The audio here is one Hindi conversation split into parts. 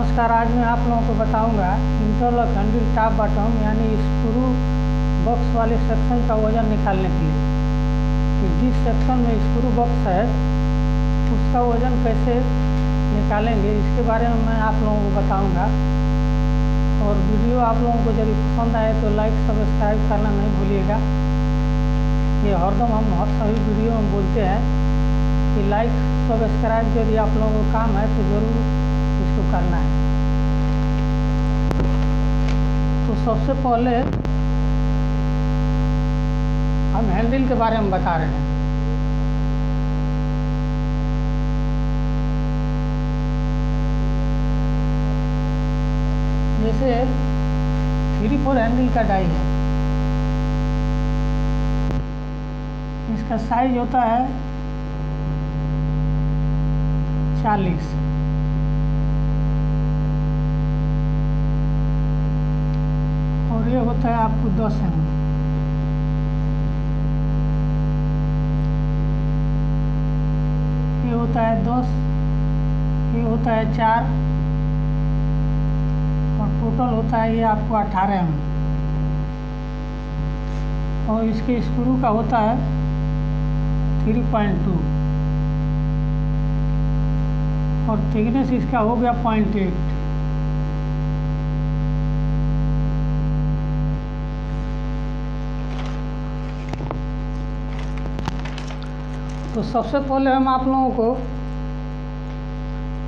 नमस्कार। आज मैं आप लोगों को बताऊंगा इंटरलॉक हैंडल टॉप बॉटम यानी स्क्रू बॉक्स वाले सेक्शन का वजन निकालने के लिए कि जिस सेक्शन में स्क्रू बॉक्स है उसका वजन कैसे निकालेंगे, इसके बारे में मैं आप लोगों को बताऊंगा। और वीडियो आप लोगों को यदि पसंद आए तो लाइक सब्सक्राइब करना नहीं भूलिएगा। ये हरदम हम हर सभी वीडियो में बोलते हैं कि लाइक सब्सक्राइब यदि आप लोगों को काम है तो ज़रूर इसको करना है। तो सबसे पहले हम हैंडल के बारे में बता रहे हैं। जैसे 3-4 हैंडल का डाई है, इसका साइज होता है 40 और ये होता है आपको 10 mm। ये होता है 10, ये होता है 4 और टोटल होता है ये आपको 18 mm। और इसके स्क्रू का होता है 3.2 और थिकनेस इसका हो गया 0.8। तो सबसे पहले हम आप लोगों को,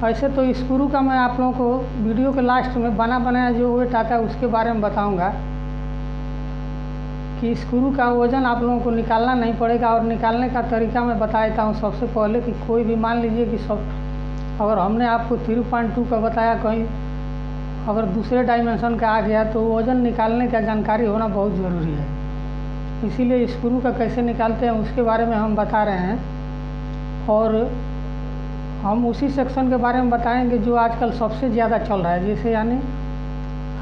ऐसे तो स्क्रू का मैं आप लोगों को वीडियो के लास्ट में बना बनाया जो वेट आता है उसके बारे में बताऊंगा कि स्क्रू का वज़न आप लोगों को निकालना नहीं पड़ेगा। और निकालने का तरीका मैं बता देता हूँ। सबसे पहले कि कोई भी मान लीजिए कि अगर हमने आपको 3.2 का बताया, कहीं अगर दूसरे डायमेंशन का आ गया तो वज़न निकालने का जानकारी होना बहुत ज़रूरी है। इसीलिए स्क्रू का कैसे निकालते हैं उसके बारे में हम बता रहे हैं। और हम उसी सेक्शन के बारे में बताएंगे जो आजकल सबसे ज़्यादा चल रहा है। जैसे यानी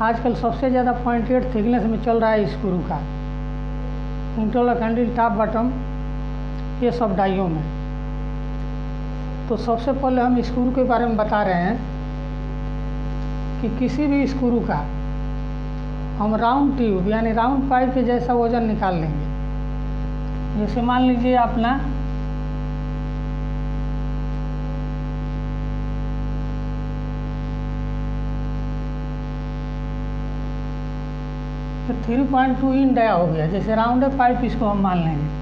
आजकल सबसे ज़्यादा 0.8 थिकनेस में चल रहा है स्क्रू का, इंटरलॉक हैंडल टॉप बॉटम ये सब डाइयों में। तो सबसे पहले हम स्क्रू के बारे में बता रहे हैं कि किसी भी स्क्रू का हम राउंड ट्यूब यानी राउंड पाइप के जैसा वज़न निकाल लेंगे। जैसे मान लीजिए अपना तो 3.2 इन डाया हो गया, जैसे राउंड पाइप इसको हम मान लेंगे।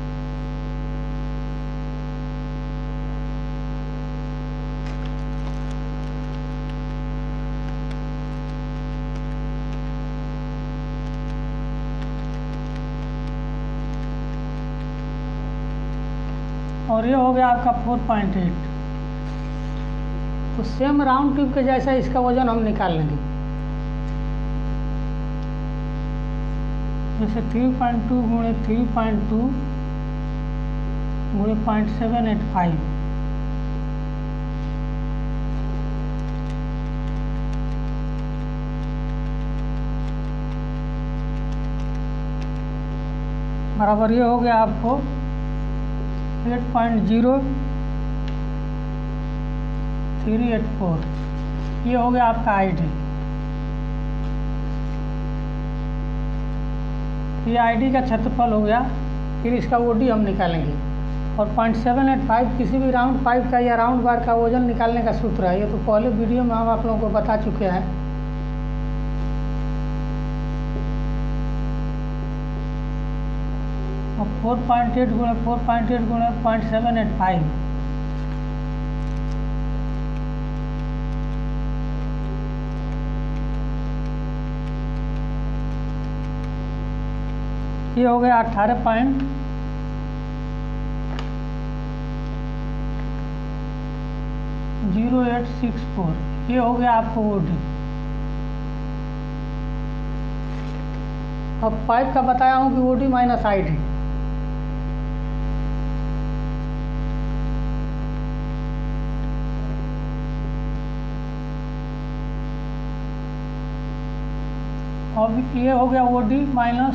और ये हो गया आपका 4.8। तो सेम राउंड ट्यूब के जैसा इसका वजन हम निकाल लेंगे। जैसे 3.2 गुणे 3.2 गुणे 0.785 बराबर ये हो गया आपको 8.0384। ये हो गया आपका आईडी। ये आईडी का क्षेत्रफल हो गया। फिर इसका ओडी हम निकालेंगे। और 0.785 किसी भी राउंड पाइप का या राउंड बार का वजन निकालने का सूत्र है। ये तो पहले वीडियो में हम आप लोगों को बता चुके हैं। और 4.8 गुणे 4.8 गुणे 0.785 ये हो गया 18.0864। ये हो गया आपको ओडी। अब पाइप का बताया हूँ कि ओडी माइनस आईडी। अब ये हो गया ओडी माइनस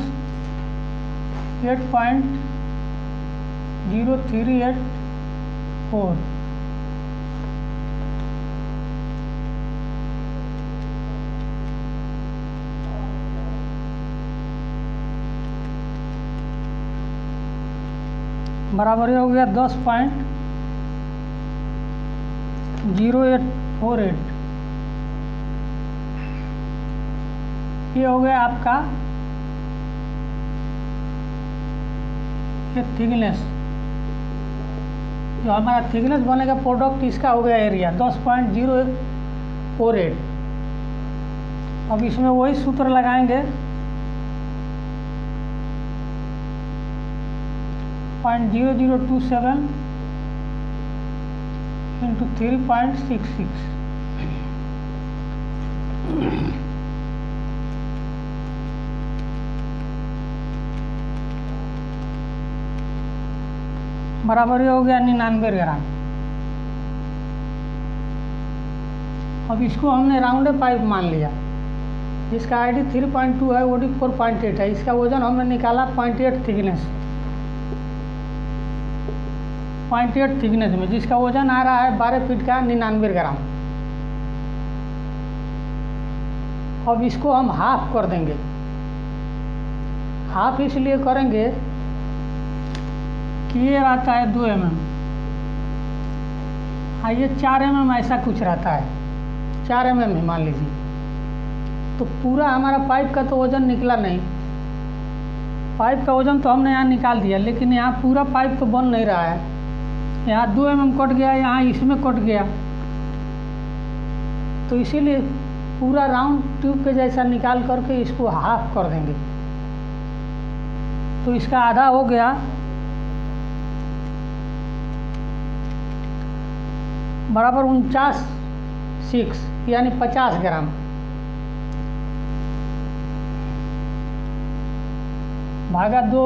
8.0384। बराबर ये हो गया 10.0848। ये हो गया आपका ये थिकनेस, जो हमारा थिकनेस बनेगा प्रोडक्ट इसका हो गया एरिया 10.0848। अब इसमें वही सूत्र लगाएंगे 0.0027 इंटू 3.66। बराबर ये हो गया 99 ग्राम। अब इसको हमने राउंड पाइप मान लिया, इसका आईडी 3.2 है, ओडी 4.8 है। इसका वजन हमने निकाला 0.8 थिकनेस, 0.8 थिकनेस में, जिसका वजन आ रहा है 12 फीट का 99 ग्राम। अब इसको हम हाफ कर देंगे। हाफ इसलिए करेंगे कि ये रहता है 2 mm, ये 4 mm ऐसा कुछ रहता है, 4 mm ही मान लीजिए। तो पूरा हमारा पाइप का तो वज़न निकला नहीं, पाइप का वज़न तो हमने यहाँ निकाल दिया, लेकिन यहाँ पूरा पाइप तो बन नहीं रहा है। यहाँ 2 mm कट गया, यहाँ इसमें कट गया, तो इसीलिए पूरा राउंड ट्यूब के जैसा निकाल करके इसको हाफ कर देंगे। तो इसका आधा हो गया बराबर 49.6 यानी 50 ग्राम। भागा 2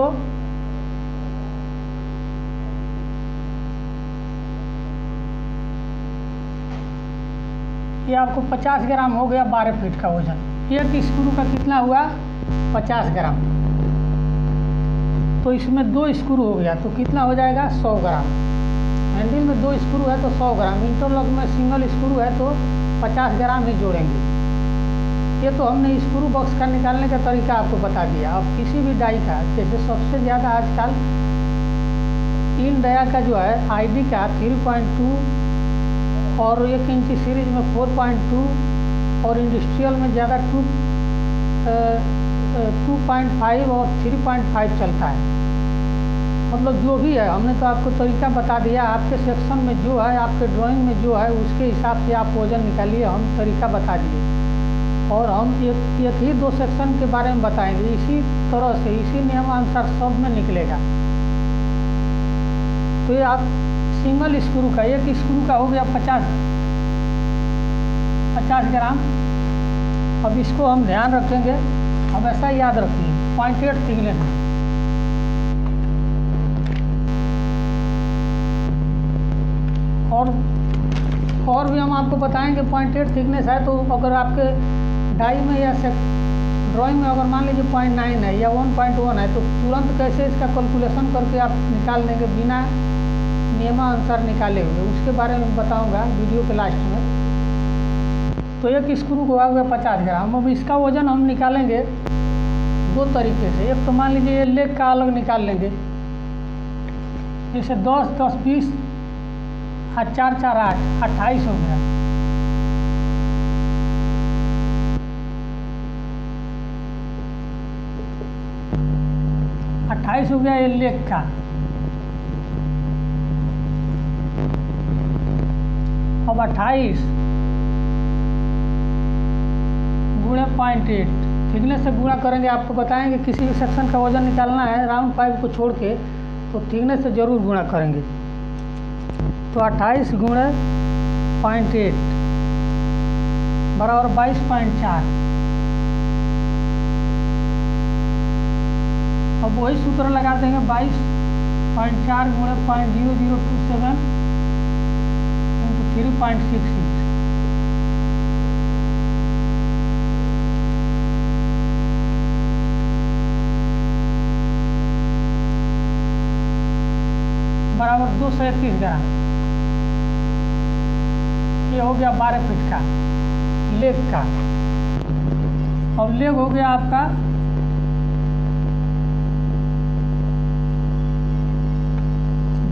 ये आपको 50 ग्राम हो गया 12 फीट का वजन। एक स्क्रू का कितना हुआ 50 ग्राम, तो इसमें 2 स्क्रू हो गया तो कितना हो जाएगा 100 ग्राम। हैंडल में 2 स्क्रू है तो 100 ग्राम, इंटरलॉक में सिंगल स्क्रू है तो 50 ग्राम ही जोड़ेंगे। ये तो हमने स्क्रू बॉक्स का निकालने का तरीका आपको बता दिया। अब किसी भी डाई का, जैसे सबसे ज़्यादा आजकल इन डाया का जो है आईडी का 3.2 और 1 इंची सीरीज में 4.2 और इंडस्ट्रियल में ज़्यादा 2.5 और 3.5 चलता है। मतलब जो भी है हमने तो आपको तरीका बता दिया। आपके सेक्शन में जो है, आपके ड्राइंग में जो है, उसके हिसाब से आप वजन निकालिए, हम तरीका बता दिए। और हम एक ही 2 सेक्शन के बारे में बताएंगे, इसी तरह से इसी नियमानुसार सब में निकलेगा। तो ये आप सिंगल स्क्रू का, एक स्क्रू का हो गया 50 ग्राम। अब इसको हम ध्यान रखेंगे, अब ऐसा याद रखिए 0.8 थिकनेस है। और भी हम आपको बताएंगे 0.8 थिकनेस है, तो अगर आपके डाई में या ड्राइंग में अगर मान लीजिए 0.9 है या 1.1 है, तो तुरंत कैसे इसका कैलकुलेशन करके आप निकाल लेंगे बिना नियमानुसार निकाले हुए, उसके बारे में बताऊंगा वीडियो के लास्ट में। तो एक स्क्रू को आ गया 50 ग्राम। अब इसका वजन हम निकालेंगे 2 तरीके से। एक तो मान लीजिए ये लेग का अलग निकाल लेंगे, जैसे 10 10 20 और 4 4 8 28 हो गया। हो गया ये लेग का। अब 28 गुणे 0.8 थिकनेस से गुणा करेंगे। आपको बताएंगे किसी भी सेक्शन का वजन निकालना है राउंड पाइप को छोड़ के, तो थिकनेस से जरूर गुणा करेंगे। तो 28 गुणे 0.8 बराबर 22.4। अब वही सूत्र लगा देंगे 22.4 गुणे 0.0027 इंटू 3.66। बराबर 231 ग्राम। ये हो गया 12 फीट का लेग का। अब लेग हो गया आपका 0.8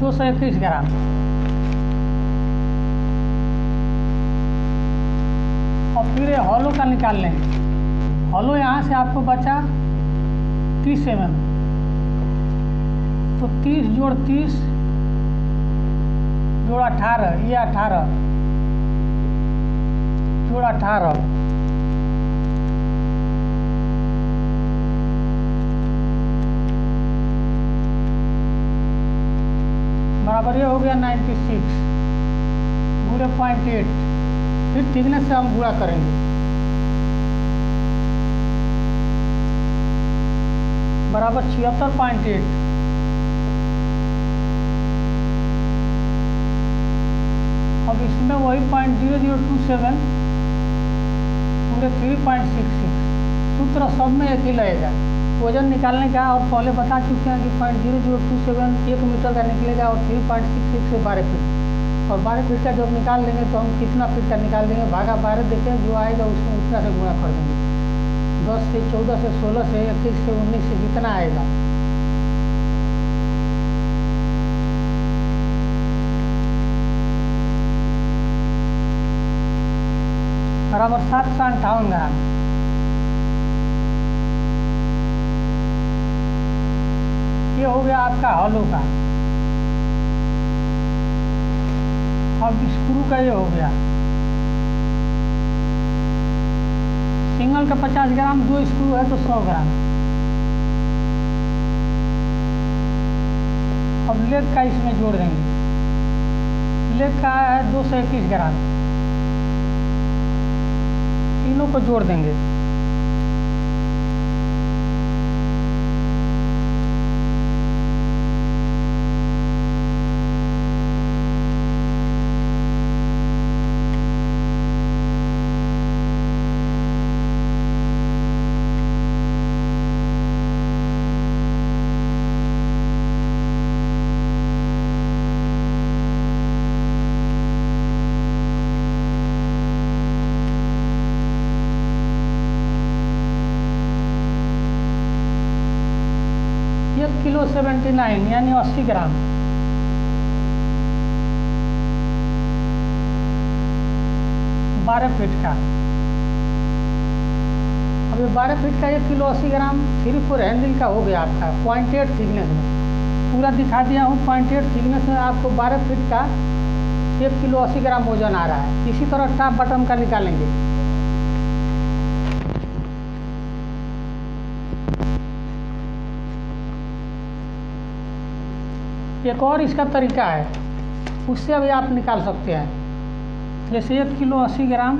221 ग्राम। और फिर ये हॉलो का निकाल लेंगे। हॉलो यहाँ से आपको बचा 30 mm, तो 30 जोड़ 30 जोड़ 18, ये 18 जोड़ 18 बराबर ये हो गया 96 गुणे 0.8। फिर थिकनेस से हम गुणा करेंगे, बराबर 76.8। अब इसमें वही 0.0027 पूरे 3.66। सूत्र सब में एक ही लगेगा। वजन निकालने का और पहले बता चुके हैं कि 0.0027 1 मीटर का निकलेगा और 3.66 से 12 फीट। और 12 फीट का जब निकाल देंगे तो हम कितना फीट का निकाल देंगे, भागा 12 देखें जो आएगा उसमें उतना से गुणा कर देंगे। 10 से 14 से 16 से 21 से 19 से जितना आएगा। बराबर 758 ग्राम। ये हो गया आपका हॉलो का। अब स्क्रू का ये हो गया। सिंगल का 50 ग्राम, 2 स्क्रू है तो 100 ग्राम। अब लेग का इसमें जोड़ देंगे। लेग का है 221 ग्राम, तीनों को जोड़ देंगे। किलो 79 यानी 80 ग्राम। बारह फीट का। अब ये 12 फीट का 1 किलो 80 ग्राम 3/4 हैंडल का हो गया आपका 0.8 थिकनेस में। पूरा दिखा दिया हूँ। 0.8 थिकनेस में आपको 12 फीट का 1 किलो 80 ग्राम वजन आ रहा है। इसी तरह टॉप बटन का निकालेंगे। एक और इसका तरीका है, उससे अभी आप निकाल सकते हैं। जैसे 1 किलो 80 ग्राम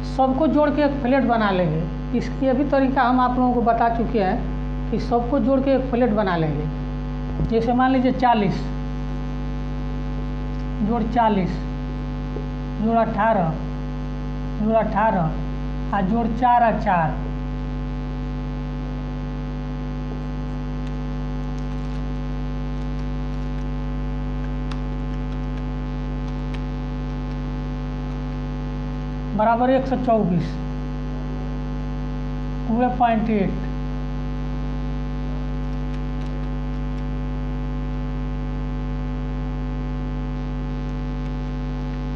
सबको जोड़ के एक प्लेट बना लेंगे। इसकी अभी तरीका हम आप लोगों को बता चुके हैं कि सबको जोड़ के एक प्लेट बना लेंगे। जैसे मान लीजिए 40 जोड़ 40 जोड़ 18 जोड़ 18 और जोड़ 4 और 4 बराबर 124 पूरे 0.8।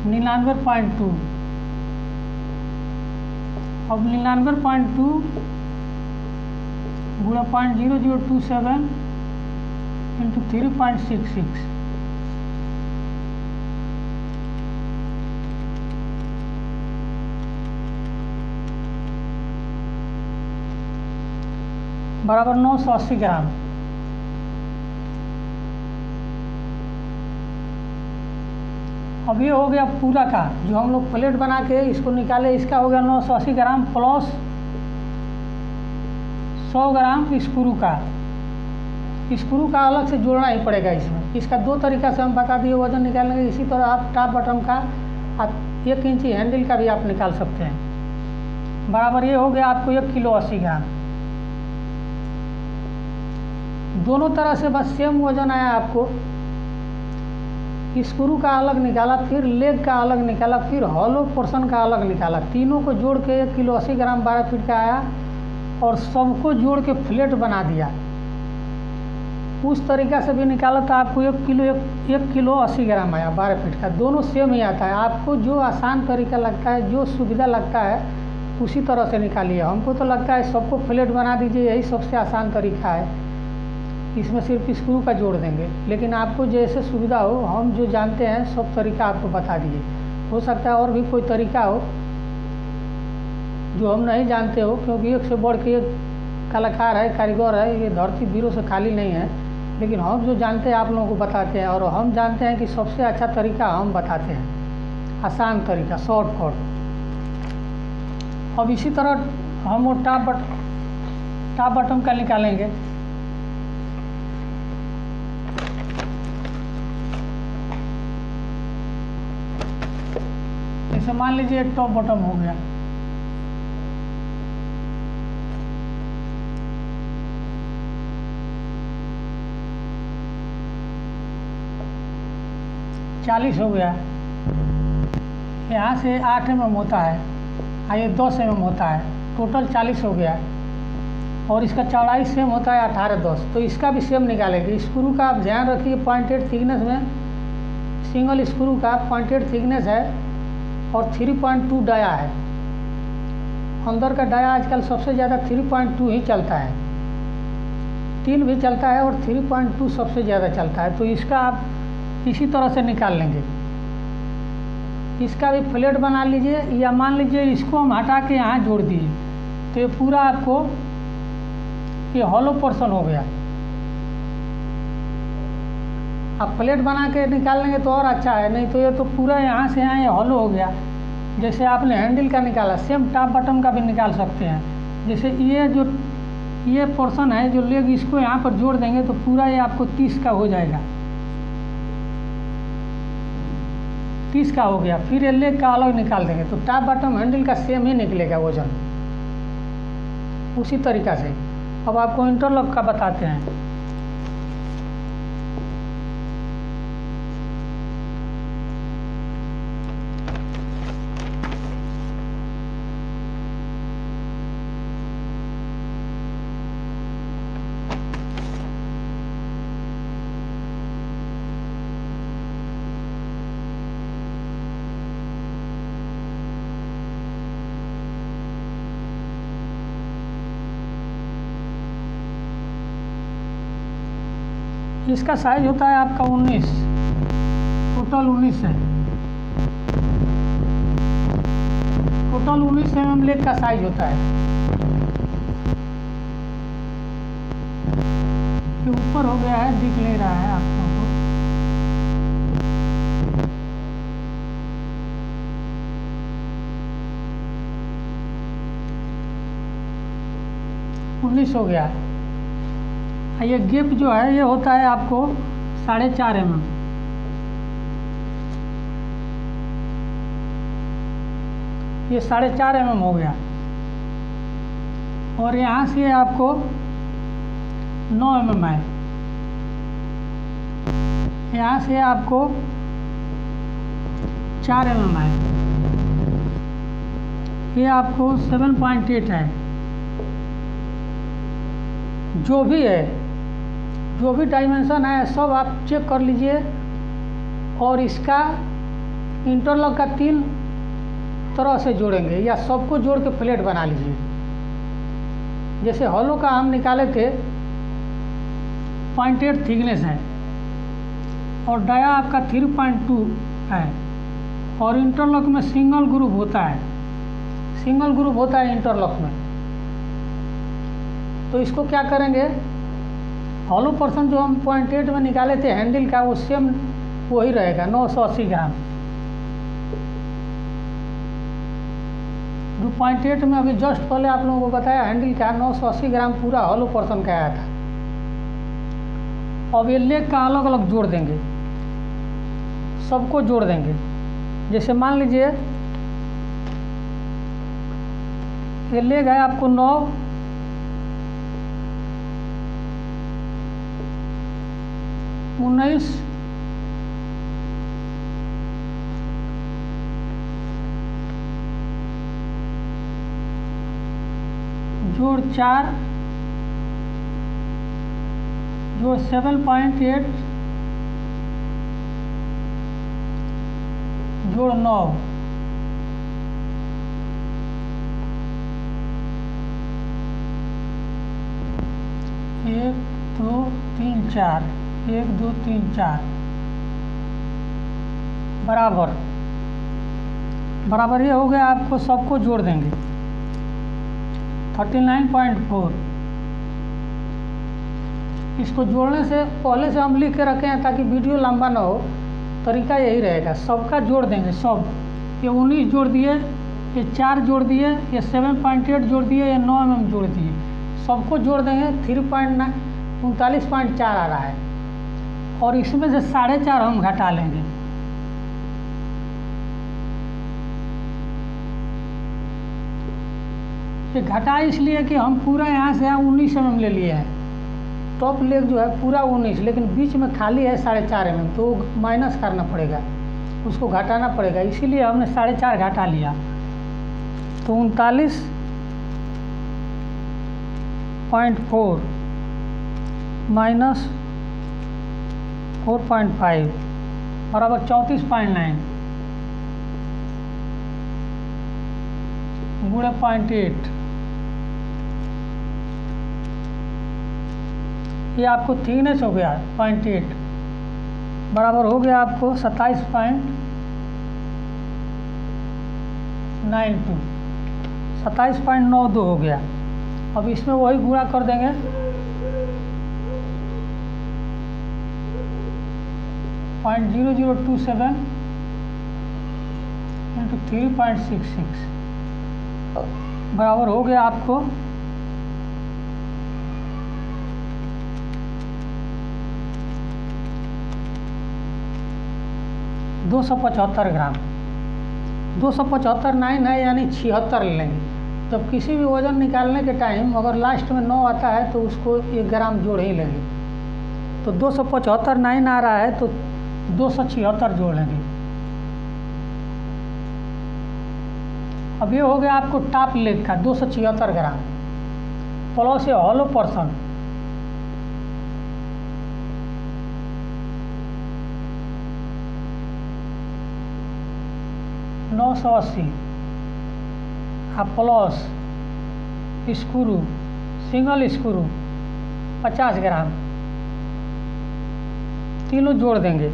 निन्यानवे 0.2। अब 99.2 गुणा 0.0027 इंटू 3.66 बराबर 980 ग्राम। अब ये हो गया पूरा का, जो हम लोग प्लेट बना के इसको निकाले, इसका हो गया 980 ग्राम प्लस 100 ग्राम स्क्रू का। स्क्रू का अलग से जोड़ना ही पड़ेगा इसमें। इसका 2 तरीका से हम बता दिए वजन निकालने के। इसी तरह आप टॉप बटन का आप 1 इंची हैंडल का भी आप निकाल सकते हैं। बराबर ये हो गया आपको 1 किलो 80 ग्राम। दोनों तरह से बस सेम वजन आया आपको। स्क्रू का अलग निकाला, फिर लेग का अलग निकाला, फिर हॉलो पोर्शन का अलग निकाला। तीनों को जोड़ के 1 किलो 80 ग्राम 12 फीट का आया और सबको जोड़ के फ्लेट बना दिया। उस तरीक़ा से भी निकाला तो आपको 1 किलो 80 ग्राम आया 12 फीट का। दोनों सेम ही आता है। आपको जो आसान तरीका लगता है, जो सुविधा लगता है, उसी तरह से निकालिए। हमको तो लगता है सबको फ्लैट बना दीजिए, यही सबसे आसान तरीका है। इसमें सिर्फ स्क्रू का जोड़ देंगे, लेकिन आपको जैसे सुविधा हो, हम जो जानते हैं सब तरीका आपको बता दिए। हो सकता है और भी कोई तरीका हो जो हम नहीं जानते हो, क्योंकि एक से बढ़ के एक कलाकार है, कारीगर है, ये धरती वीरों से खाली नहीं है। लेकिन हम जो जानते हैं आप लोगों को बताते हैं, और हम जानते हैं कि सबसे अच्छा तरीका हम बताते हैं, आसान तरीका, शॉर्टकट। अब इसी तरह हम वो टॉप बटन का निकालेंगे। जैसे मान लीजिए टॉप बटन हो गया, चालीस हो गया। यहाँ से 8 mm होता है, ये 10 mm होता है, टोटल 40 हो गया। और इसका चौड़ाई सेम होता है 18-10, तो इसका भी सेम निकालेंगे। स्क्रू का आप ध्यान रखिए, पॉइंटेड थिकनेस में सिंगल स्क्रू का पॉइंटेड थिकनेस है और 3.2 डाया है। अंदर का डाया आजकल सबसे ज़्यादा 3.2 ही चलता है, 3 भी चलता है और 3.2 सबसे ज़्यादा चलता है। तो इसका आप इसी तरह से निकाल लेंगे। इसका भी फ्लैट बना लीजिए, या मान लीजिए इसको हम हटा के यहाँ जोड़ दिए, तो ये पूरा आपको ये हॉलो पोर्शन हो गया। आप फ्लैट बना के निकाल लेंगे तो और अच्छा है, नहीं तो ये तो पूरा यहाँ से यहाँ ये हॉलो हो गया। जैसे आपने हैंडल का निकाला, सेम टॉप बटन का भी निकाल सकते हैं। जैसे ये पोर्शन है जो लेग, इसको यहाँ पर जोड़ देंगे तो पूरा ये आपको 30 का हो जाएगा, 30 का हो गया। फिर ये लेग का अलग निकाल देंगे तो टॉप बटन हैंडल का सेम ही निकलेगा वजन, उसी तरीक़ा से। अब आपको इंटरलॉक का बताते हैं। इसका साइज होता है आपका 19, टोटल 19 है। टोटल 19 mm लेग का साइज होता है। ये ऊपर हो गया है, दिख नहीं रहा है आप लोगों को। 19 हो गया। ये गैप जो है ये होता है आपको 4.5 mm। ये 4.5 mm हो गया। और यहाँ से आपको 9 mm है। यहाँ से आपको 4 mm है। ये आपको 7.8 है। जो भी है, जो भी डायमेंशन है सब आप चेक कर लीजिए। और इसका इंटरलॉक का 3 तरह से जोड़ेंगे, या सबको जोड़ के फ्लैट बना लीजिए। जैसे हॉलो का हम निकाले थे, पॉइंटेड थिकनेस है और डाया आपका 3.2 है। और इंटरलॉक में सिंगल ग्रुप होता है, सिंगल ग्रुप होता है इंटरलॉक में। तो इसको क्या करेंगे, हॉलो पोर्शन जो हम 0.8 में निकाले थे हैंडल का, वो सेम वही रहेगा 980 ग्राम। जो 0.8 में अभी जस्ट पहले आप लोगों को बताया हैंडल का 980 ग्राम पूरा हॉलो पोर्शन का आया था। अब ये लेग का अलग अलग जोड़ देंगे, सबको जोड़ देंगे। जैसे मान लीजिए ये लेग है आपको 9, 19, जोड़ 4, जो 7.8 जोड़ 9, 1 2 3 4, 1 2 3 4 बराबर ये हो गया। आपको सबको जोड़ देंगे 39.4। इसको जोड़ने से पहले से हम लिख के रखे हैं ताकि वीडियो लंबा ना हो। तरीका यही रहेगा, सबका जोड़ देंगे। सब ये 19 जोड़ दिए, ये 4 जोड़ दिए, ये 7.8 जोड़ दिए, ये 9 mm जोड़ दिए, सबको जोड़ देंगे। 39.4 आ रहा है और इसमें से 4.5 हम घटा लेंगे। ये घटा इसलिए कि हम पूरा यहाँ से 19 mm ले लिए हैं। टॉप लेग जो है पूरा 19, लेकिन बीच में खाली है 4.5 mm, तो माइनस करना पड़ेगा, उसको घटाना पड़ेगा, इसीलिए हमने 4.5 घटा लिया। तो 39.4 माइनस 4.5 बराबर 34.9 गुणे 0.8। ये आपको थिकनेस हो गया 0.8 बराबर हो गया आपको 27.92, 27.92 हो गया। अब इसमें वही गुणा कर देंगे 0.0027 इंटू 3.66 बराबर हो गया आपको 275 ग्राम। 275 9 है, यानी 76 ले लेंगे। जब किसी भी वज़न निकालने के टाइम अगर लास्ट में 9 आता है तो उसको 1 ग्राम जोड़ ही लेंगे। तो 275 9 आ रहा है तो 276 जोड़ लेंगे। अब ये हो गया आपको टॉप लेग का 276 ग्राम प्लस ये hollow person 980 plus screw single screw 50 ग्राम, तीनों जोड़ देंगे।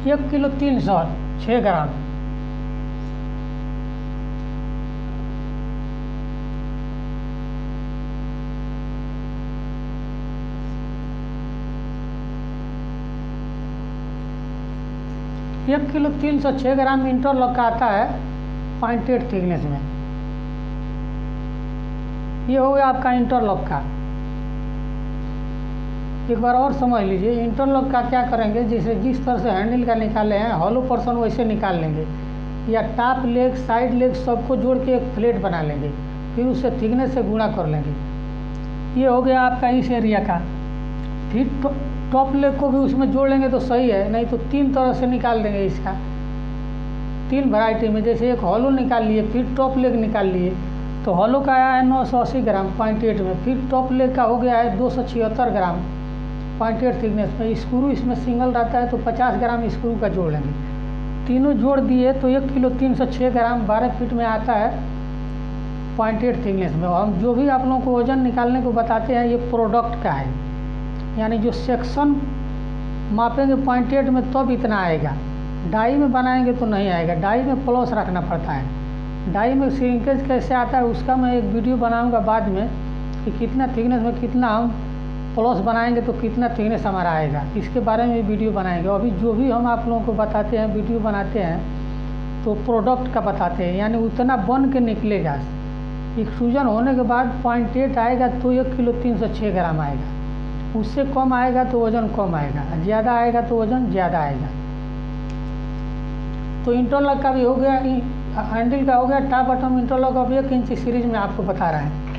एक किलो 306 ग्राम। एक किलो 306 ग्राम इंटरलॉक का आता है 0.8 थिकनेस में। ये हो गया आपका इंटरलॉक का। एक बार और समझ लीजिए, इंटरलॉक का क्या करेंगे, जैसे जिस तरह से हैंडल का निकाले हैं हॉलो पर्सन वैसे निकाल लेंगे, या टॉप लेग साइड लेग सबको जोड़ के एक प्लेट बना लेंगे, फिर उससे थिकनेस से गुणा कर लेंगे। ये हो गया आपका इस एरिया का। फिर टॉप लेग को भी उसमें जोड़ लेंगे तो सही है, नहीं तो 3 तरह से निकाल देंगे इसका, 3 वैरायटी में। जैसे एक हॉलो निकाल लिए, फिर टॉप लेग निकाल लिए, तो हॉलो का आया है 980 ग्राम 0.8 में, फिर टॉप लेग का हो गया है 276 ग्राम 0.8 थिकनेस में। स्क्रू इसमें सिंगल रहता है तो 50 ग्राम स्क्रू का जोड़ लेंगे। तीनों जोड़ दिए तो 1 किलो 306 ग्राम 12 फीट में आता है 0.8 थिकनेस में। हम जो भी आप लोगों को वजन निकालने को बताते हैं ये प्रोडक्ट का है, यानी जो सेक्शन मापेंगे 0.8 में तब इतना आएगा। डाई में बनाएंगे तो नहीं आएगा, डाई में प्लस रखना पड़ता है। डाई में श्रिंकेज कैसे आता है उसका मैं एक वीडियो बनाऊंगा बाद में, कि कितना थिकनेस में कितना हम प्लस बनाएंगे तो कितना थिकनेस हमारा आएगा, इसके बारे में वीडियो बनाएंगे। अभी जो भी हम आप लोगों को बताते हैं वीडियो बनाते हैं तो प्रोडक्ट का बताते हैं, यानी उतना बन के निकलेगा। एक्सट्रूजन होने के बाद 0.8 आएगा तो 1 किलो 306 ग्राम आएगा। उससे कम आएगा तो वज़न कम आएगा, ज़्यादा आएगा तो वज़न ज़्यादा आएगा। तो इंटरलॉक का भी हो गया। हैंडल का हो गया। टॉप बॉटम इंटरलॉक अब 1 इंच सीरीज में आपको बता रहे हैं।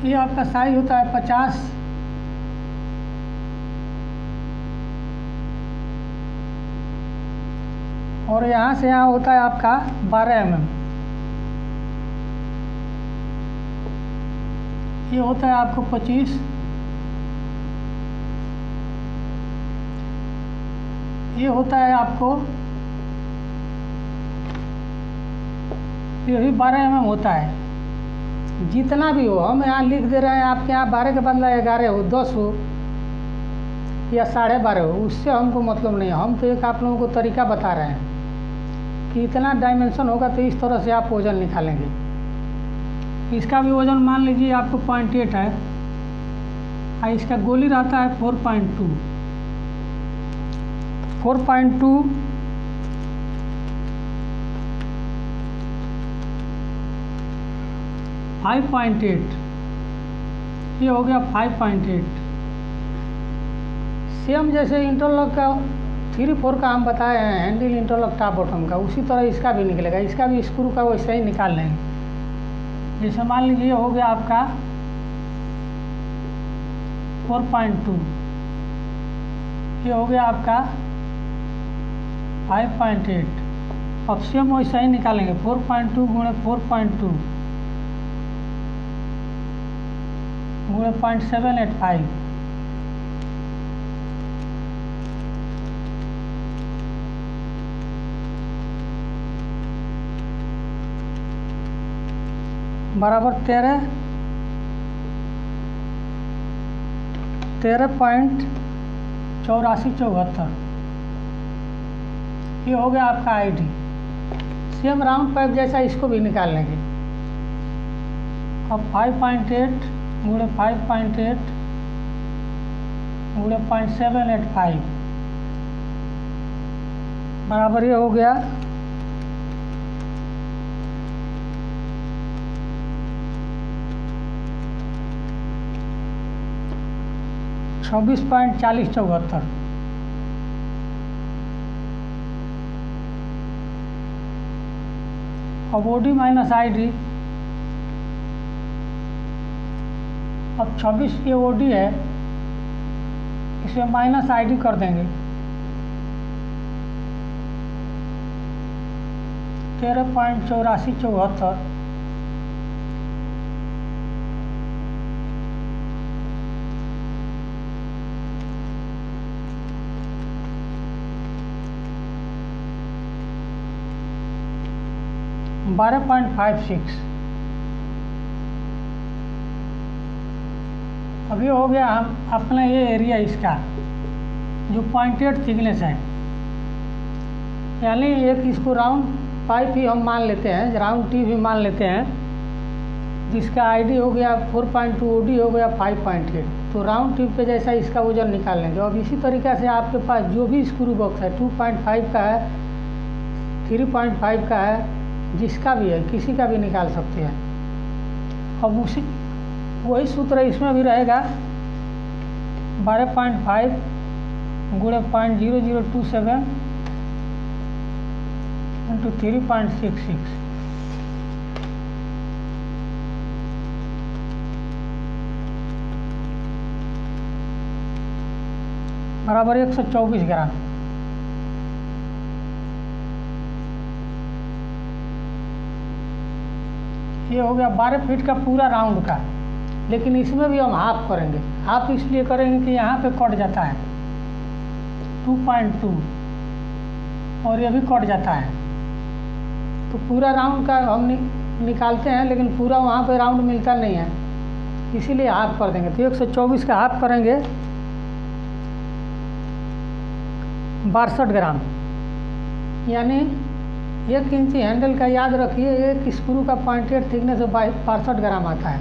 ये आपका साइज होता है 50 और यहाँ से यहाँ होता है आपका 12 mm। ये होता है आपको 25। ये होता है आपको, ये भी 12 mm होता है। जितना भी हो, हम यहाँ लिख दे रहे हैं आपके यहाँ 12 के बदला 11 हो, 10 हो या 12.5 हो, उससे हमको मतलब नहीं है। हम तो एक आप लोगों को तरीका बता रहे हैं कि इतना डायमेंशन होगा तो इस तरह से आप वज़न निकालेंगे। इसका भी वज़न मान लीजिए आपको 0.8 है और इसका गोली रहता है 4.2। 4.2 5.8, ये हो गया 5.8। सेम जैसे इंटरलॉक का 3/4 का हम बताए हैं हैंडल इंटरलॉक टॉप बॉटम का, उसी तरह इसका भी निकलेगा। इसका भी स्क्रू का वैसे ही निकाल लेंगे। जैसे मान लीजिए ये हो गया आपका 4.2, ये हो गया आपका 5.8। अब सेम वैसा ही निकालेंगे 4.2 गुणे 4.2 गुणे 0.785, बराबर 13.8474। ये हो गया आपका आईडी। सेम राउंड पाइप जैसा इसको भी निकाल लेंगे। अब 5.8 गुणे 5.8 गुणे 0.785 बराबर ये हो गया 26.4074। अब ओडी माइनस आईडी, अब 26 ये ओडी है, इसमें माइनस आईडी कर देंगे 13.8474। बारह 12.56। अभी हो गया हम अपना ये एरिया इसका जो 0.8 थिकनेस है, यानी एक इसको राउंड पाइप ही हम मान लेते हैं, राउंड टी भी मान लेते हैं, जिसका आईडी हो गया 4.2, ओडी हो गया 5.8। तो राउंड टिप पे जैसा इसका वजन निकाल लेंगे। अब इसी तरीक़ा से आपके पास जो भी स्क्रू बॉक्स है 2.5 का है, 3.5 का है, जिसका भी है किसी का भी निकाल सकते हैं। अब उसी वही सूत्र इसमें भी रहेगा 12.5 गुणे 0.0027 इंटू 3.66। बराबर 124 ग्राम। ये हो गया 12 फीट का पूरा राउंड का, लेकिन इसमें भी हम हाफ करेंगे। हाफ इसलिए करेंगे कि यहाँ पे कट जाता है 2.2 और ये भी कट जाता है, तो पूरा राउंड का हम निकालते हैं, लेकिन पूरा वहाँ पे राउंड मिलता नहीं है, इसीलिए हाफ कर देंगे। तो 124 का हाफ करेंगे 62 ग्राम, यानी 1 इंची हैंडल का याद रखिए, एक स्क्रू का 0.8 थिकनेस 62 ग्राम आता है।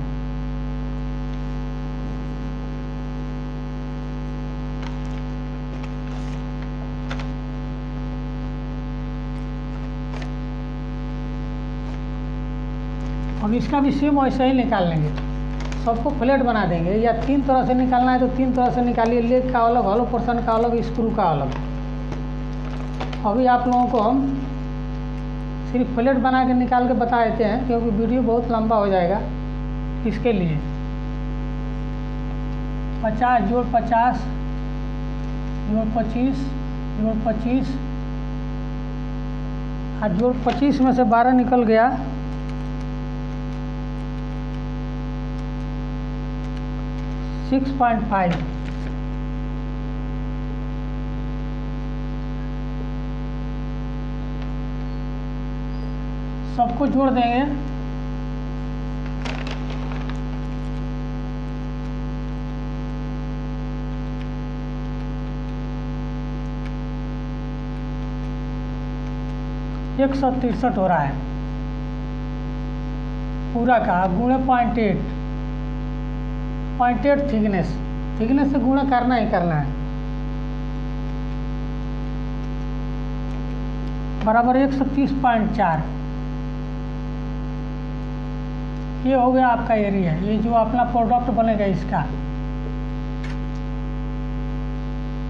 अब इसका भी सेम वैसे ही निकाल लेंगे, सबको फ्लैट बना देंगे, या 3 तरह से निकालना है तो 3 तरह से निकालिए, लेग का अलग, हॉलो पोर्शन का अलग, स्क्रू का अलग। अभी आप लोगों को हम सिर्फ फ्लैट बना के निकाल के बता देते हैं, क्योंकि वीडियो बहुत लंबा हो जाएगा। इसके लिए 50 जोड़ 50 जोड़ 25 जोड़ 25 और जोड़ 25 में से 12 निकल गया, 6.5। सबको जोड़ देंगे, एक 163 हो रहा है पूरा का, गुणे 0.8 थिकनेस से गुणा करना ही करना है, बराबर 130.4। ये हो गया आपका एरिया, ये जो अपना प्रोडक्ट बनेगा इसका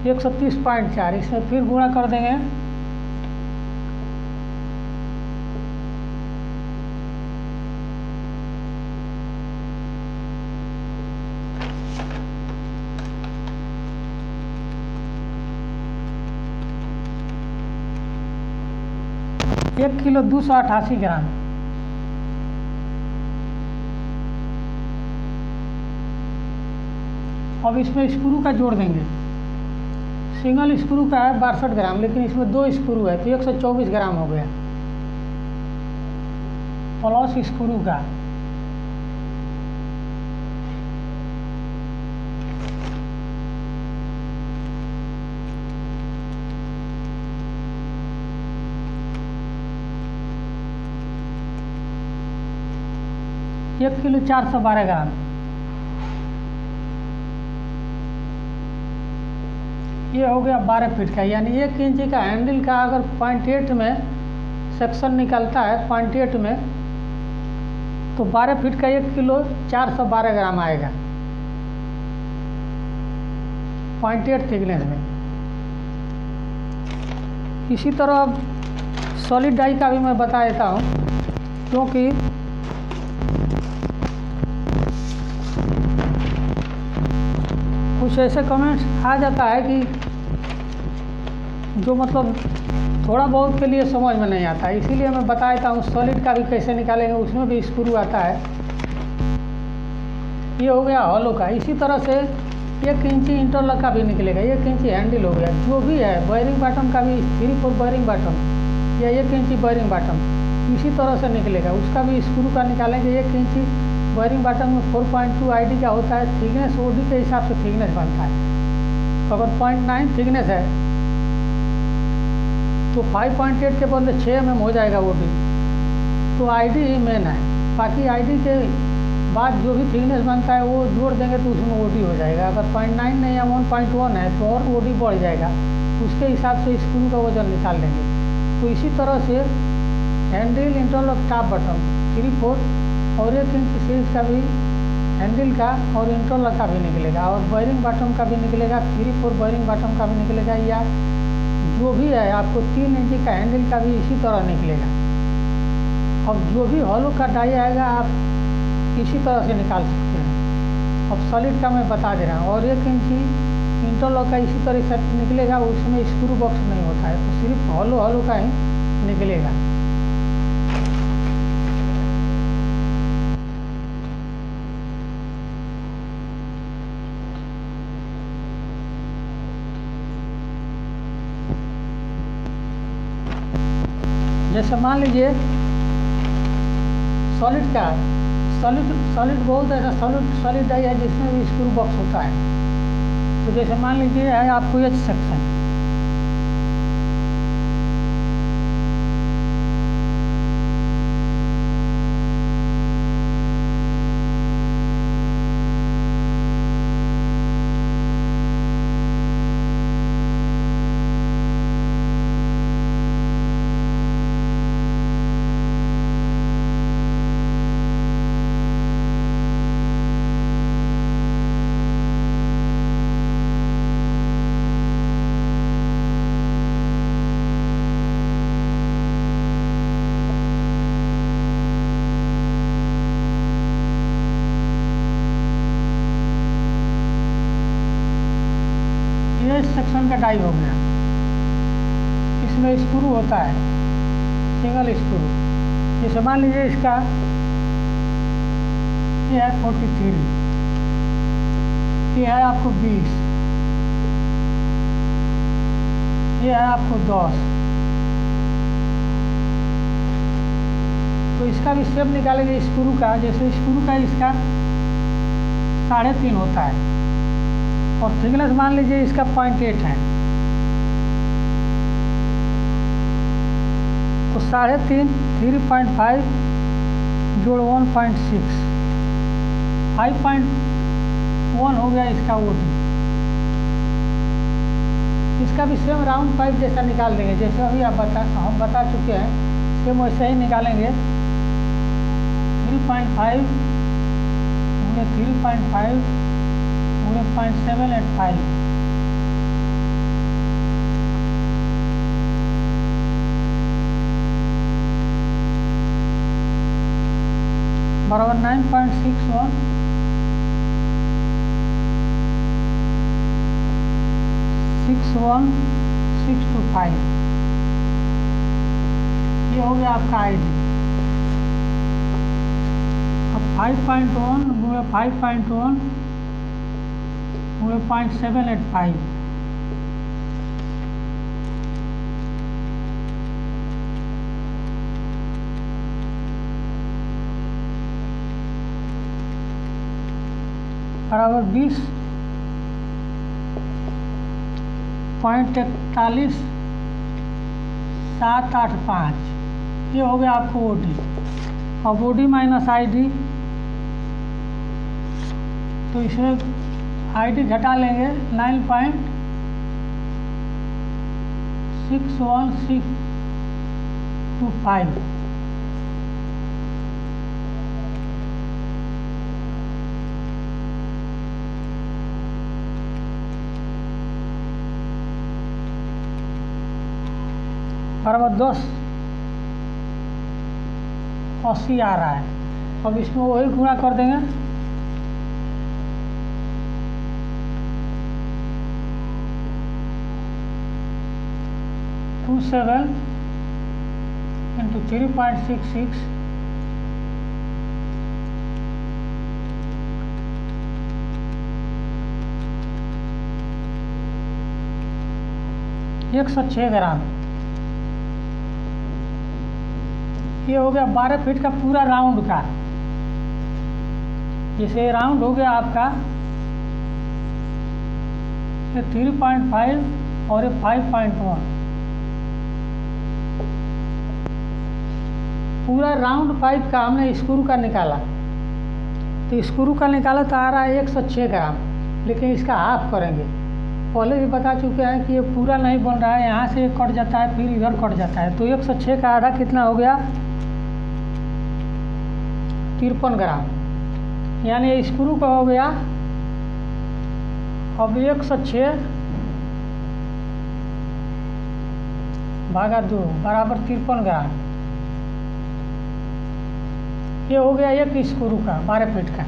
130.4, इसमें फिर गुणा कर देंगे, एक किलो 288 ग्राम। अब इसमें स्क्रू का जोड़ देंगे, सिंगल स्क्रू का है 62 ग्राम, लेकिन इसमें 2 स्क्रू है तो 124 ग्राम हो गया, प्लस स्क्रू का एक किलो 412 ग्राम। ये हो गया 12 फीट का, यानी 1 इंची का हैंडल का अगर 0.8 में सेक्शन निकलता है 0.8 में, तो 12 फीट का 1 किलो 412 ग्राम आएगा 0.8 थिकनेस में। इसी तरह अब सॉलिड डाई का भी मैं बता देता हूँ, क्योंकि कुछ ऐसे कमेंट्स आ जाता है कि जो मतलब थोड़ा बहुत के लिए समझ में नहीं आता, इसीलिए मैं बता देता हूँ सॉलिड का भी कैसे निकालेंगे, उसमें भी स्क्रू आता है। ये हो गया हॉलो का। इसी तरह से 1 इंची इंटरलॉक का भी निकलेगा, 1 इंची हैंडल हो गया, जो भी है वायरिंग बटन का भी 3/4 वायरिंग बटन या 1 इंची वायरिंग बटन इसी तरह से निकलेगा, उसका भी स्क्रू का निकालेंगे। 1 इंची वायरिंग बटन में 4.2 आईडी का होता है, थिकनेस ओडी के हिसाब से थिकनेस बनता है। तो अगर 0.9 थिकनेस है तो 5.8 के बदले 6 mm हो जाएगा ओडी, तो आईडी ही मेन है। बाकी आईडी के बाद जो भी थिकनेस बनता है वो जोड़ देंगे तो उसमें ओडी हो जाएगा। अगर 0.9 नहीं या 1.1 है तो और ओडी बढ़ जाएगा, उसके हिसाब से स्क्रू का वजन निकाल लेंगे। तो इसी तरह से हैंडल, इंटरलॉक, टॉप बटन 3/4 और 1 इंच सीरीज का भी हैंडल का और इंटरलॉक का भी निकलेगा, और वायरिंग बटन का भी निकलेगा, 3/4 वायरिंग बटन का भी निकलेगा, या जो भी है आपको 3 इंच का हैंडल का भी इसी तरह निकलेगा। अब जो भी हॉलो का डाई आएगा आप इसी तरह से निकाल सकते हैं। अब सॉलिड का मैं बता दे रहा हूँ। और 1 इंची इंटरलॉक का इसी तरह से निकलेगा, उसमें स्क्रू बॉक्स नहीं होता है, तो सिर्फ हॉलो हॉलो का ही निकलेगा। जैसे मान लीजिए सॉलिड का सॉलिड बहुत ऐसा सॉलिड डाई है जिसमें भी स्क्रू बॉक्स होता है। तो जैसे मान लीजिए है आपको एच सेक्शन, सेक्शन का डाई हो गया, इसमें स्क्रू होता है सिंगल स्क्रू। जैसे मान लीजिए इसका ये है 43, ये है आपको 20, ये है आपको 10। तो इसका भी शेप निकालेंगे स्क्रू का। जैसे स्क्रू का इसका 3.5 होता है और थिकनेस मान लीजिए इसका 0.8 है, तो 3.5 3.5 जोड़ 1.6 5.1 हो गया इसका ओडी। इसका भी सेम राउंड पाइप जैसा निकाल देंगे, जैसे अभी हम बता चुके हैं, सेम वैसे ही निकालेंगे। 3.5 गुणे 3.5 गुणे 0.785 बराबर 9.61 61625। ये हो गया आपका आईडी। अब 5.1 गुणे 5.1 गुणे 0.785 बराबर 20.41785। ये हो गया आपको ओडी। अब ओडी माइनस आईडी, तो इसमें आईडी घटा लेंगे 9.61625। बराबर 1080 आ रहा है। अब इसमें वही गुणा कर देंगे, टू 7 इंटू 3.66 106 ग्राम। ये हो गया 12 फीट का पूरा राउंड का। जैसे राउंड हो गया आपका, ये 3.5 और ये 5.1, पूरा राउंड पाइप का हमने स्क्रू का निकाला। तो स्क्रू का निकाला तो आ रहा है 106 ग्राम, लेकिन इसका हाफ करेंगे। पहले भी बता चुके हैं कि ये पूरा नहीं बन रहा है, यहाँ से एक कट जाता है फिर इधर कट जाता है। तो 106 का आधा कितना हो गया, 53 ग्राम, यानी ये स्क्रू का हो गया। अब 106 भागा 2 बराबर 53 ग्राम। ये हो गया एक स्क्रू का 12 फीट का।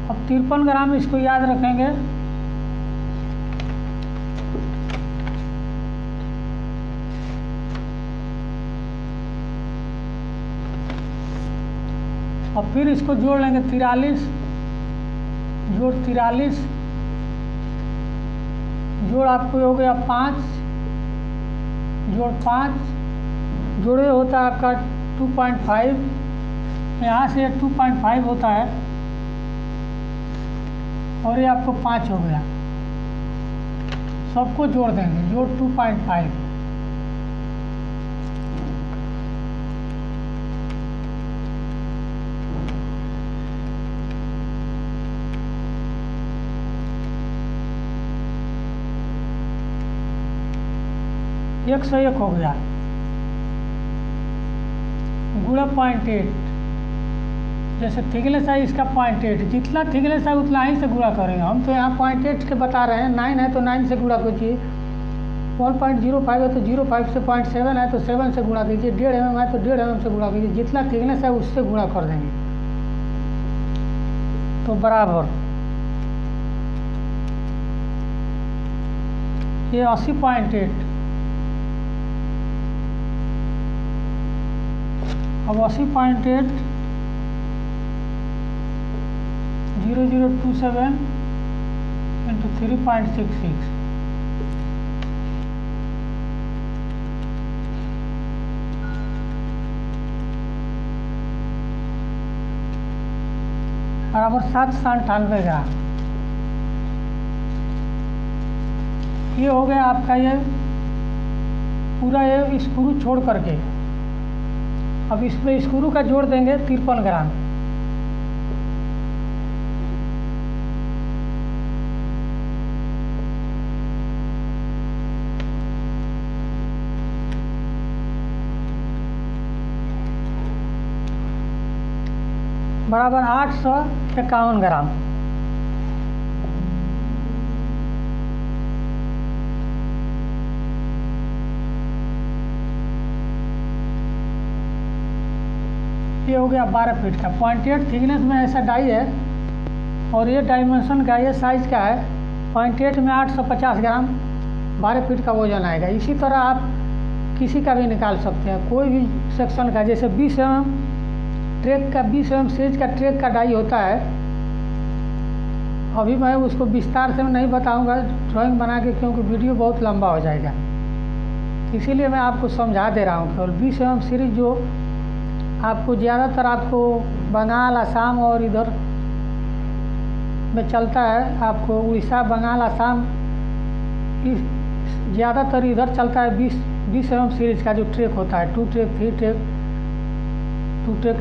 अब 53 ग्राम इसको याद रखेंगे, और फिर इसको जोड़ लेंगे 43 जोड़ 43 जोड़ आपको हो गया 5 जोड़ 5 जोड़े होता है आपका 2.5, यहाँ से 2.5 होता है और ये आपको 5 हो गया। सबको जोड़ देंगे, जोड़ 2.5 101 हो गया, गुणा 0.8। जैसे थिकनेस है इसका 0.8, जितना थिकनेस है उतना ही से गुणा करेंगे। हम तो यहाँ 0.8 के बता रहे हैं, 9 है तो 9 से गुणा कीजिए, 1.05 है तो 0.5 से, 0.7 है तो 7 से गुणा कीजिए, 1.5 mm है तो 1.5 mm से गुणा कीजिए, जितना थिकनेस है उससे गुणा कर देंगे। तो बराबर ये 80.8, अब 80.8 0027 into 3.66, बराबर 798 ग्राम। ये हो गया आपका ये पूरा ये स्क्रू छोड़ करके। अब इसमें स्क्रू का जोड़ देंगे 53 ग्राम। बराबर 851 ग्राम। ये हो गया 12 फीट का। 0.8 थिकनेस में ऐसा डाई है और ये डायमेंशन का ये साइज का है। 0.8 में 850 ग्राम 12 फीट का वजन आएगा। इसी तरह आप किसी का भी निकाल सकते हैं, कोई भी सेक्शन का। जैसे 20 mm ट्रैक का, 20 mm सीरीज का ट्रैक का डाई होता है। अभी मैं उसको विस्तार से नहीं बताऊंगा ड्राइंग बना के, क्योंकि वीडियो बहुत लंबा हो जाएगा, इसीलिए मैं आपको समझा दे रहा हूँ केवल। 20 mm सीरीज जो आपको ज़्यादातर आपको बंगाल, असम और इधर में चलता है, आपको उड़ीसा, बंगाल, असम ज़्यादातर इधर चलता है। 20 mm सीरीज का जो ट्रैक होता है, 2 track, 3 track, 2 track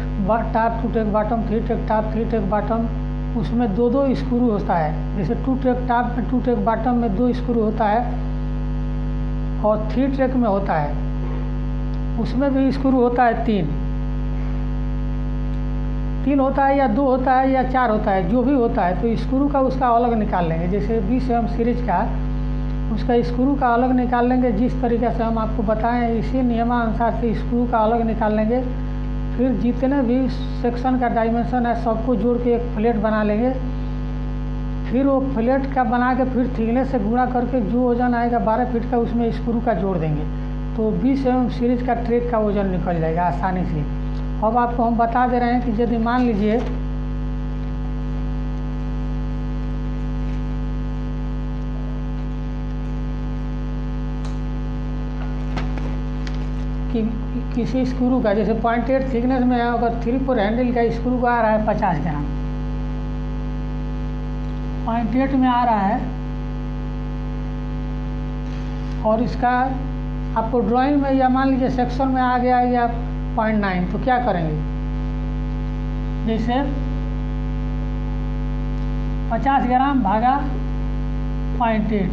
top, 2 track bottom, 3 track top, 3 track bottom, उसमें 2 स्क्रू होता है। जैसे 2 ट्रैक टॉप में, 2 ट्रैक बॉटम में 2 स्क्रू होता है और 3 ट्रैक में होता है, उसमें भी स्क्रू होता है 3 होता है, या 2 होता है, या 4 होता है, जो भी होता है। तो स्क्रू का उसका अलग निकाल लेंगे। जैसे 20 mm सीरीज का उसका स्क्रू का अलग निकाल लेंगे, जिस तरीके से हम आपको बताएं इसी नियमानुसार से स्क्रू का अलग निकाल लेंगे। फिर जितने भी सेक्शन का डायमेंशन है सबको जोड़ के एक प्लेट बना लेंगे। फिर वो प्लेट का बना के फिर थिकनेस से गुणा करके जो वजन आएगा 12 फीट का, उसमें स्क्रू का जोड़ देंगे। तो 20 mm सीरीज का ट्रैक का वजन निकल जाएगा आसानी से। अब आपको हम बता दे रहे हैं कि यदि मान लीजिए कि किसी स्क्रू का जैसे 0.8 थिकनेस में है, अगर 3/4 हैंडल का स्क्रू का आ रहा है 50 ग्राम, 0.8 में आ रहा है, और इसका आपको ड्राइंग में या मान लीजिए सेक्शन में आ गया या 0.9, तो क्या करेंगे? जैसे 50 ग्राम भागा 0.8,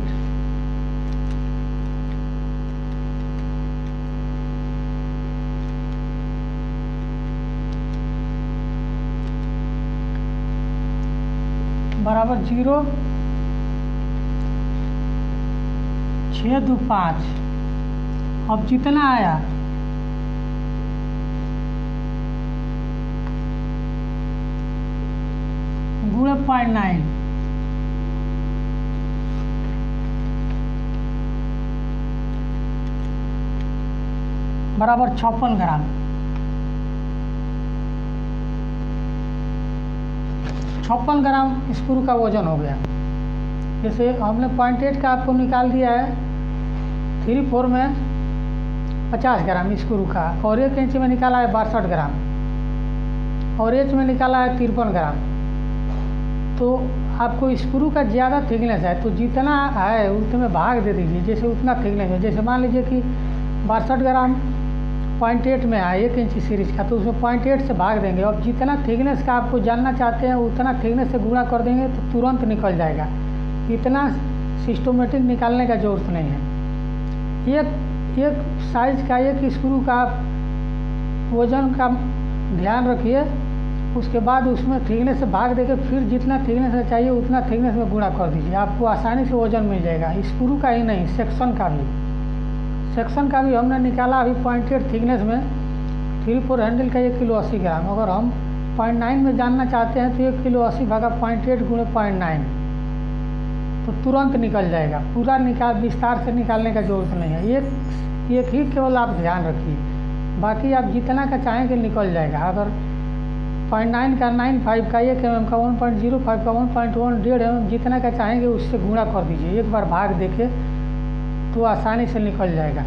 बराबर 0.625। अब जितना आया गुणे 0.9, बराबर 56 ग्राम। 56 ग्राम स्क्रू का वजन हो गया। जैसे हमने 0.8 का आपको निकाल दिया है 3/4 में 50 ग्राम स्क्रू का, और 1 इंच में निकाला है 62 ग्राम, और एच में निकाला है 53 ग्राम। तो आपको स्क्रू का ज़्यादा थिकनेस है तो जितना है उतने भाग दे दीजिए, जैसे उतना थिकनेस है। जैसे मान लीजिए कि 62 ग्राम 0.8 में आए 1 इंच सीरीज का, तो उसमें 0.8 से भाग देंगे। अब जितना थिकनेस का आपको जानना चाहते हैं उतना थिकनेस से गुणा कर देंगे तो तुरंत निकल जाएगा। इतना सिस्टमेटिक निकालने का ज़रूरत नहीं है। एक साइज का एक स्क्रू का वजन का ध्यान रखिए, उसके बाद उसमें थिकनेस से भाग देके फिर जितना थिकनेस में चाहिए उतना थिकनेस में गुणा कर दीजिए, आपको आसानी से वजन मिल जाएगा। स्क्रू का ही नहीं, सेक्शन का भी हमने निकाला अभी 0.8 थिकनेस में 3/4 हैंडल का 1 किलो 80 ग्राम। अगर हम 0.9 में जानना चाहते हैं तो 1 किलो 80 भागा 0.8 गुणे 0.9 तो तुरंत निकल जाएगा। पूरा विस्तार से निकालने का जरूरत नहीं है, एक ही केवल आप ध्यान रखिए, बाकी आप जितना का चाहेंगे निकल जाएगा। अगर 0.9 का 95 का 1 mm का 1.05 का 1.1 1.5 mm जितना का चाहेंगे उससे गुणा कर दीजिए, एक बार भाग देके तो आसानी से निकल जाएगा।